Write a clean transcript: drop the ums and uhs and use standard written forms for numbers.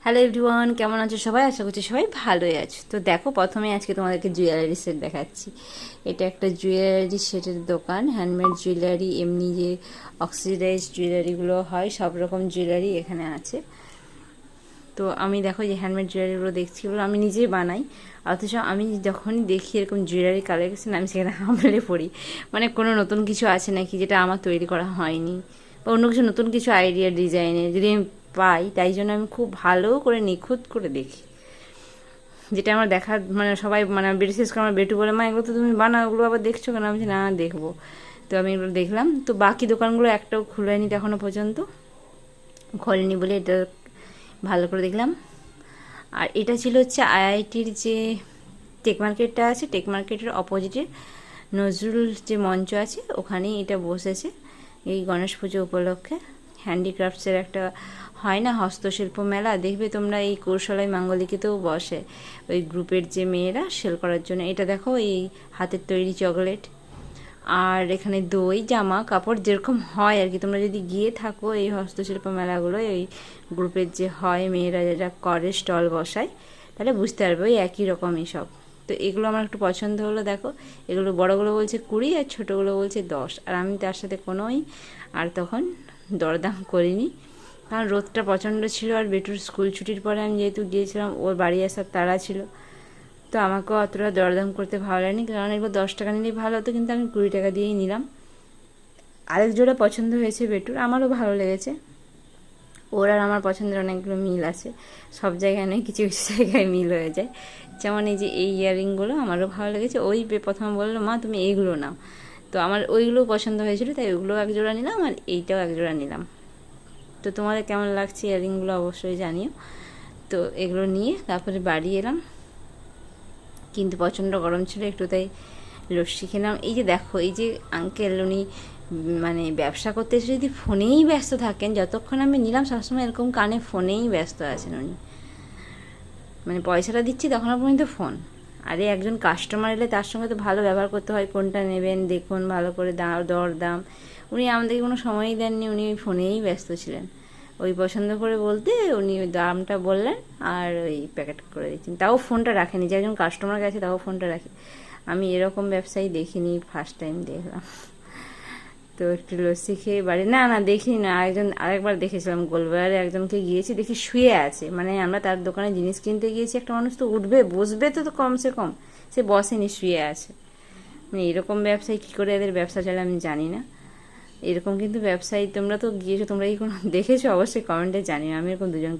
Hello everyone, কেমন আছো সবাই? আশা করছি সবাই ভালোই আছো। তো দেখো, প্রথমে আজকে তোমাদেরকে জুয়েলারি সেট দেখাচ্ছি। এটা একটা জুয়েলারি সেটের দোকান, হ্যান্ডমেড জুয়েলারি, এমনি যে অক্সিডাইজ জুয়েলারিগুলো হয় সব রকম জুয়েলারি এখানে আছে। তো আমি দেখো যে হ্যান্ডমেড জুয়েলারিগুলো দেখছি, ওগুলো আমি নিজেই বানাই। অথচ আমি যখনই দেখি এরকম জুয়েলারি কালেকশন, আমি সেখানে হামলে পড়ি। মানে কোনো নতুন কিছু আছে নাকি যেটা আমার তৈরি করা হয়নি, বা অন্য কিছু নতুন কিছু আইডিয়া ডিজাইনের যদি আমি পাই, তাই জন্য আমি খুব ভালো করে নিখুঁত করে দেখি। যেটা আমার দেখার মানে সবাই মানে বিশেষ করে আমার বেটু বলে, মা এগুলো তো তুমি বানাও, ওগুলো আবার দেখছো কেন? আমি না, দেখবো। তো আমি এগুলো দেখলাম। তো বাকি দোকানগুলো একটাও খুলেনি এখনও পর্যন্ত, খোলেনি বলে এটা ভালো করে দেখলাম। আর এটা ছিল হচ্ছে আইআইটির যে টেক মার্কেটটা আছে, টেক মার্কেটের অপোজিটে নজরুল যে মঞ্চ আছে, ওখানেই এটা বসেছে এই গণেশ পুজো উপলক্ষে। হ্যান্ডিক্রাফটসের একটা হয় না হস্তশিল্প মেলা, দেখবে তোমরা, এই কৌশলাই মাঙ্গলিকেতেও বসে ওই গ্রুপের যে মেয়েরা সেল করার জন্য। এটা দেখো, এই হাতের তৈরি চকলেট, আর এখানে দই, জামা কাপড় যেরকম হয় আর কি। তোমরা যদি গিয়ে থাকো এই হস্তশিল্প মেলাগুলো, এই গ্রুপের যে হয় মেয়েরা যারা করে স্টল বসায়, তাহলে বুঝতে পারবে ওই একই রকমই সব। তো এগুলো আমার একটু পছন্দ হলো। দেখো, এগুলো বড়গুলো বলছে 20 আর ছোটোগুলো বলছে 10, আর আমি তার সাথে কোনোই আর তখন দরদাম করিনি, কারণ রোদটা প্রচণ্ড ছিল। আর বেটুর স্কুল ছুটির পরে আমি যেহেতু গিয়েছিলাম, ওর বাড়ি আসার তাড়া ছিল, তো আমাকেও অতটা দরদাম করতে ভালো লাগেনি। কারণ এগুলো 10 টাকা নিলেই ভালো হতো, কিন্তু আমি 20 টাকা দিয়েই নিলাম। আরেক জোড়া পছন্দ হয়েছে বেটুর, আমারও ভালো লেগেছে। ওর আর আমার পছন্দের অনেকগুলো মিল আছে, সব জায়গায় নয়, কিছু কিছু জায়গায় মিল হয়ে যায়। যেমন এই যে এই ইয়াররিংগুলো আমারও ভালো লেগেছে। ওই প্রথমে বললো, মা তুমি এইগুলো নাও, তো আমার ওইগুলো পছন্দ হয়েছিল, তাই ওইগুলো এক জোড়া নিলাম, আর এইটাও এক জোড়া নিলাম। তো তোমাদের কেমন লাগছে ইয়াররিংগুলো অবশ্যই জানিও। তো এগুলো নিয়ে তারপরে বাড়ি এলাম, কিন্তু প্রচণ্ড গরম ছিল একটু, তাই লস্যি খেলাম। এই যে দেখো, এই যে আঙ্কেল, উনি মানে ব্যবসা করতে এসে যদি ফোনেই ব্যস্ত থাকেন, যতক্ষণ আমি নিলাম সবসময় এরকম কানে ফোনেই ব্যস্ত আছেন উনি। মানে পয়সাটা দিচ্ছি তখনও পর্যন্ত ফোন। আরে একজন কাস্টমার এলে তার সঙ্গে তো ভালো ব্যবহার করতে হয়, কোনটা নেবেন দেখুন, ভালো করে দর দাম। উনি আমাদেরকে কোনো সময়ই দেননি, উনি ওই ফোনেই ব্যস্ত ছিলেন। ওই পছন্দ করে বলতে উনি ওই দামটা বললেন আর ওই প্যাকেট করে দিচ্ছেন। তাও ফোনটা রাখেনি, যে একজন কাস্টমার গেছে তাও ফোনটা রাখে। আমি এরকম ব্যবসায়ী দেখিনি, ফার্স্ট টাইম দেখলাম। তো একটু লস্যি খেয়ে বাড়ি, না না দেখিনি না, আরেকবার দেখেছিলাম গোলবাজারে, একজনকে গিয়েছি দেখি শুয়ে আছে। মানে আমরা তার দোকানে জিনিস কিনতে গিয়েছি, একটা মানুষ তো উঠবে বসবে, তো কমসে কম সে বসেনি, শুয়ে আছে। মানে এরকম ব্যবসায়ী কী করে এদের ব্যবসা চলে আমি জানি না। এরকম কিন্তু ব্যবসায়ী, তোমরা তো গিয়েছো, তোমরা কি কোনো দেখেছো? অবশ্যই কমেন্টে জানিও। আমি এরকম দুজন